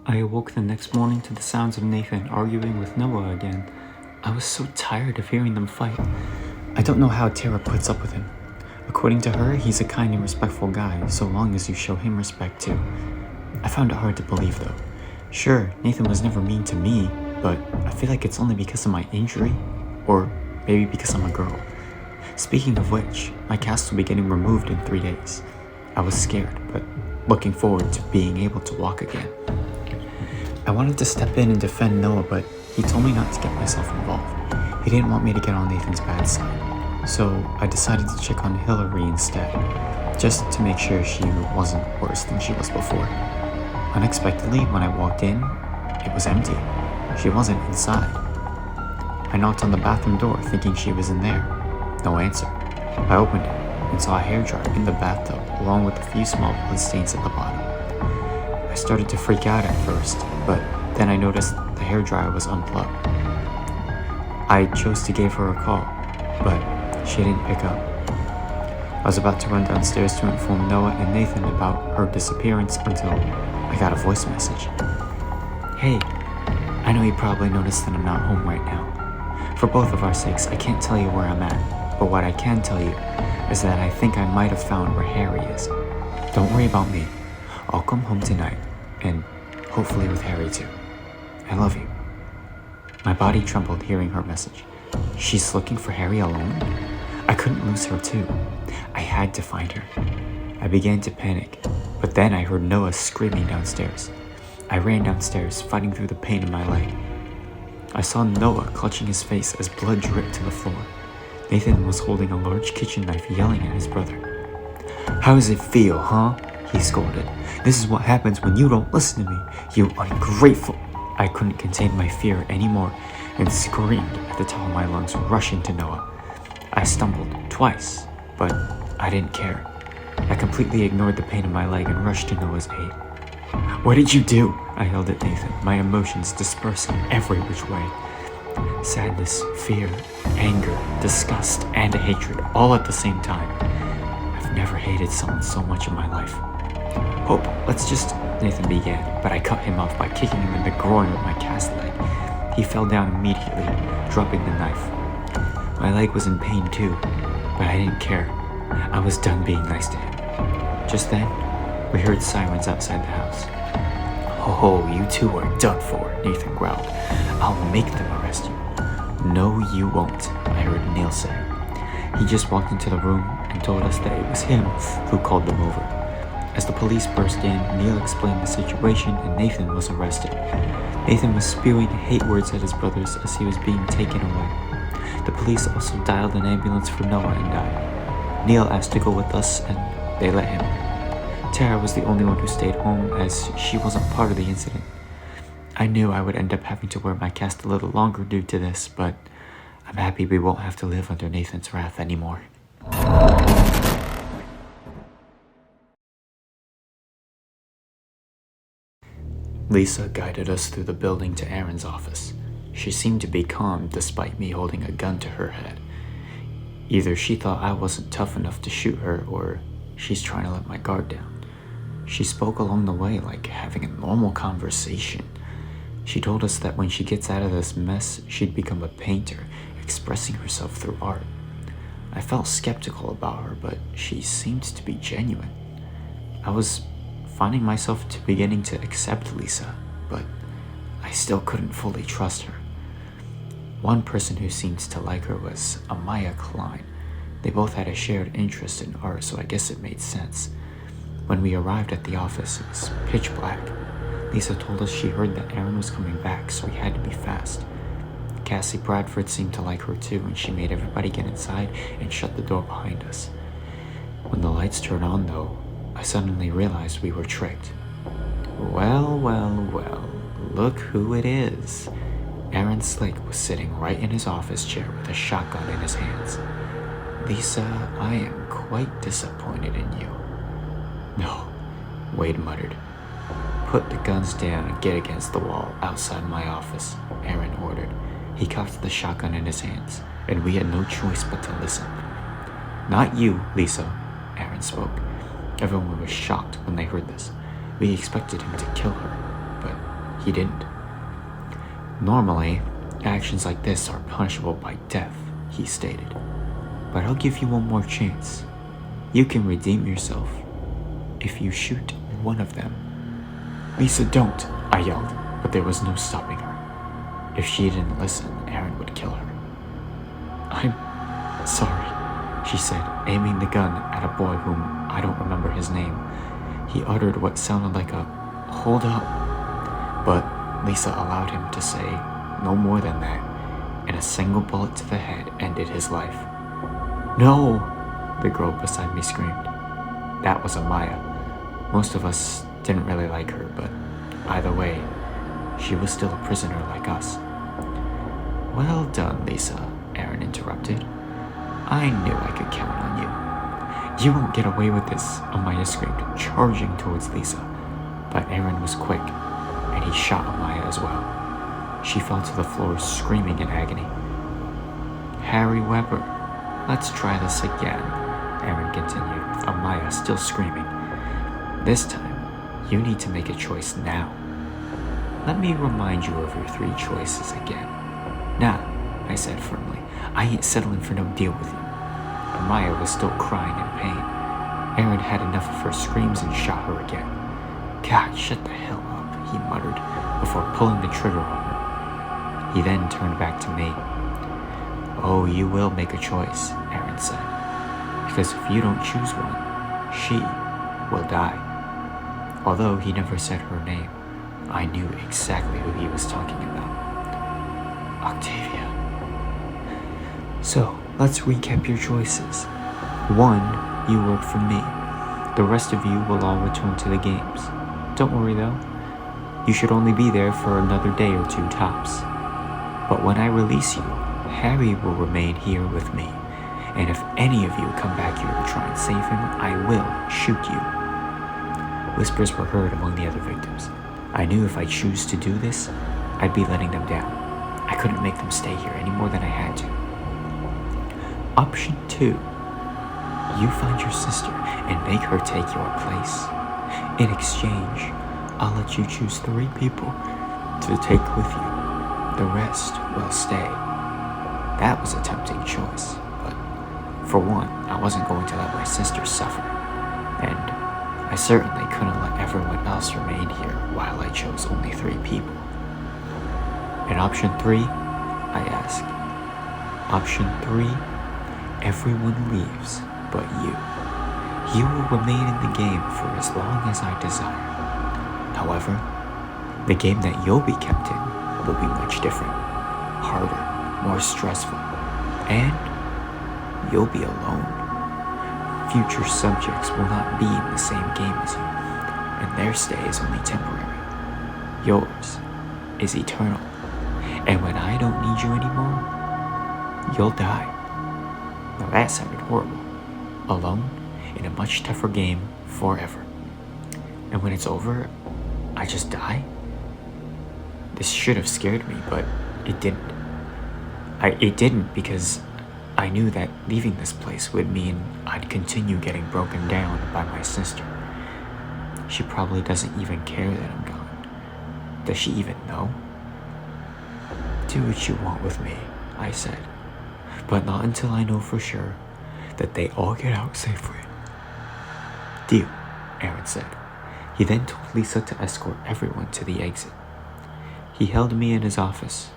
I awoke the next morning to the sounds of Nathan arguing with Noah again. I was so tired of hearing them fight. I don't know how Tara puts up with him. According to her, he's a kind and respectful guy, so long as you show him respect too. I found it hard to believe though. Sure, Nathan was never mean to me, but I feel like it's only because of my injury, or maybe because I'm a girl. Speaking of which, my cast will be getting removed in 3 days. I was scared, but looking forward to being able to walk again. I wanted to step in and defend Noah, but he told me not to get myself involved. He didn't want me to get on Nathan's bad side, so I decided to check on Hillary instead, just to make sure she wasn't worse than she was before. Unexpectedly, when I walked in, it was empty. She wasn't inside. I knocked on the bathroom door thinking she was in there. No answer. I opened it and saw a hairdryer in the bathtub along with a few small blood stains at the bottom. I started to freak out at first, but then I noticed the hairdryer was unplugged. I chose to give her a call, but she didn't pick up. I was about to run downstairs to inform Noah and Nathan about her disappearance until I got a voice message. Hey, I know you probably noticed that I'm not home right now. For both of our sakes, I can't tell you where I'm at, but what I can tell you is that I think I might have found where Harry is. Don't worry about me. I'll come home tonight, and hopefully with Harry too. I love you. My body trembled hearing her message. She's looking for Harry alone? I couldn't lose her too. I had to find her. I began to panic, but then I heard Noah screaming downstairs. I ran downstairs, fighting through the pain in my leg. I saw Noah clutching his face as blood dripped to the floor. Nathan was holding a large kitchen knife, yelling at his brother. How does it feel, huh? He scolded. This is what happens when you don't listen to me, you ungrateful. I couldn't contain my fear anymore and screamed at the top of my lungs, rushing to Noah. I stumbled twice, but I didn't care. I completely ignored the pain in my leg and rushed to Noah's aid. What did you do? I yelled at Nathan, my emotions dispersing every which way. Sadness, fear, anger, disgust, and hatred all at the same time. I've never hated someone so much in my life. Hope, let's just... Nathan began, but I cut him off by kicking him in the groin with my cast leg. He fell down immediately, dropping the knife. My leg was in pain too, but I didn't care. I was done being nice to him. Just then, we heard sirens outside the house. Oh, you two are done for, Nathan growled. I'll make them arrest you. No, you won't, I heard Neil say. He just walked into the room and told us that it was him who called them over. As the police burst in, Neil explained the situation and Nathan was arrested. Nathan was spewing hate words at his brothers as he was being taken away. The police also dialed an ambulance for Noah and I. Neil asked to go with us and they let him. Tara was the only one who stayed home as she wasn't part of the incident. I knew I would end up having to wear my cast a little longer due to this, but I'm happy we won't have to live under Nathan's wrath anymore. Lisa guided us through the building to Aaron's office. She seemed to be calm despite me holding a gun to her head. Either she thought I wasn't tough enough to shoot her, or she's trying to let my guard down. She spoke along the way like having a normal conversation. She told us that when she gets out of this mess, she'd become a painter, expressing herself through art. I felt skeptical about her, but she seemed to be genuine. I was finding myself to beginning to accept Lisa, but I still couldn't fully trust her. One person who seemed to like her was Amaya Klein. They both had a shared interest in art, so I guess it made sense. When we arrived at the office, it was pitch black. Lisa told us she heard that Aaron was coming back, so we had to be fast. Cassie Bradford seemed to like her too, and she made everybody get inside and shut the door behind us. When the lights turned on, though, I suddenly realized we were tricked. Well, look who it is. Aaron Slick was sitting right in his office chair with a shotgun in his hands. Lisa, I am quite disappointed in you. No, Wade muttered. Put the guns down and get against the wall outside my office, Aaron ordered. He cocked the shotgun in his hands, and we had no choice but to listen. Not you, Lisa, Aaron spoke. Everyone was shocked when they heard this. We expected him to kill her, but he didn't. Normally, actions like this are punishable by death, he stated. But I'll give you one more chance. You can redeem yourself if you shoot one of them. Lisa, don't, I yelled, but there was no stopping her. If she didn't listen, Aaron would kill her. I'm sorry, she said, aiming the gun at a boy whom I don't remember his name. He uttered what sounded like a "hold up," but Lisa allowed him to say no more than that, and a single bullet to the head ended his life. No, the girl beside me screamed. That was Amaya. Most of us didn't really like her, but either way, she was still a prisoner like us. Well done, Lisa, Aaron interrupted. I knew I could count on you. You won't get away with this, Amaya screamed, charging towards Lisa. But Aaron was quick, and he shot Amaya as well. She fell to the floor screaming in agony. Harry Weber, let's try this again, Aaron continued, with Amaya still screaming. This time, you need to make a choice now. Let me remind you of your 3 choices again. Nah, I said firmly. I ain't settling for no deal with you. Amaya was still crying in pain. Aaron had enough of her screams and shot her again. God, shut the hell up, he muttered, before pulling the trigger on her. He then turned back to me. Oh, you will make a choice, Aaron said. Because if you don't choose one, she will die. Although he never said her name, I knew exactly who he was talking about. Octavia. So, let's recap your choices. 1, you work for me. The rest of you will all return to the games. Don't worry though. You should only be there for another day or 2 tops. But when I release you, Harry will remain here with me. And if any of you come back here to try and save him, I will shoot you. Whispers were heard among the other victims. I knew if I choose to do this, I'd be letting them down. I couldn't make them stay here any more than I had to. Option 2. You find your sister and make her take your place. In exchange, I'll let you choose 3 people to take with you. The rest will stay. That was a tempting choice, but for one, I wasn't going to let my sister suffer. And I certainly couldn't let everyone else remain here while I chose only 3 people. And option 3? I asked. Option 3? Everyone leaves but you. You will remain in the game for as long as I desire. However, the game that you'll be kept in will be much different, harder, more stressful, and you'll be alone. Future subjects will not be in the same game as you, and their stay is only temporary. Yours is eternal, and when I don't need you anymore, you'll die. Now that sounded horrible. Alone in a much tougher game forever. And when it's over, I just die? This should have scared me, but it didn't. It didn't because I knew that leaving this place would mean I'd continue getting broken down by my sister. She probably doesn't even care that I'm gone. Does she even know? Do what you want with me, I said, but not until I know for sure that they all get out safely. Deal, Aaron said. He then told Lisa to escort everyone to the exit. He held me in his office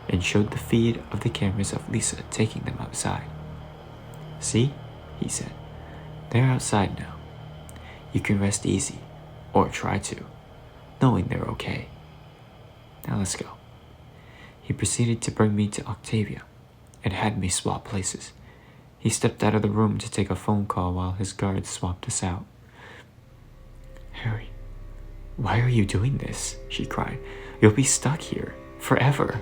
and showed the feed of the cameras of Lisa taking them outside. See, he said, they're outside now. You can rest easy, or try to, knowing they're okay. Now let's go. He proceeded to bring me to Octavia and had me swap places. He stepped out of the room to take a phone call while his guards swapped us out. Harry, why are you doing this? She cried. You'll be stuck here forever.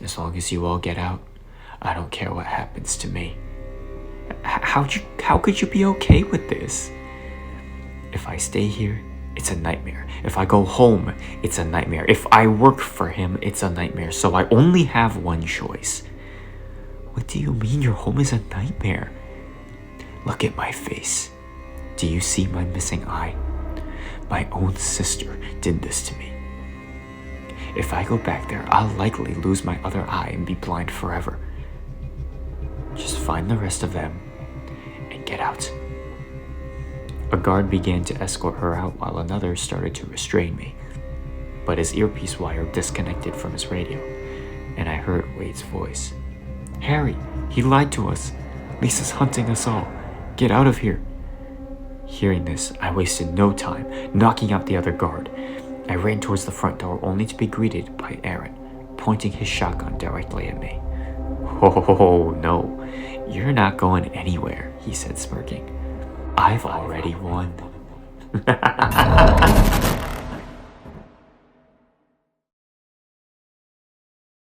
As long as you all get out, I don't care what happens to me. How could you be okay with this? If I stay here, it's a nightmare. If I go home, it's a nightmare. If I work for him, it's a nightmare. So I only have one choice. What do you mean your home is a nightmare? Look at my face. Do you see my missing eye? My own sister did this to me. If I go back there, I'll likely lose my other eye and be blind forever. Just find the rest of them and get out. A guard began to escort her out while another started to restrain me. But his earpiece wire disconnected from his radio, and I heard Wade's voice. Harry, he lied to us. Lisa's hunting us all. Get out of here. Hearing this, I wasted no time, knocking out the other guard. I ran towards the front door only to be greeted by Aaron, pointing his shotgun directly at me. Oh, no, you're not going anywhere, he said, smirking. I've already won.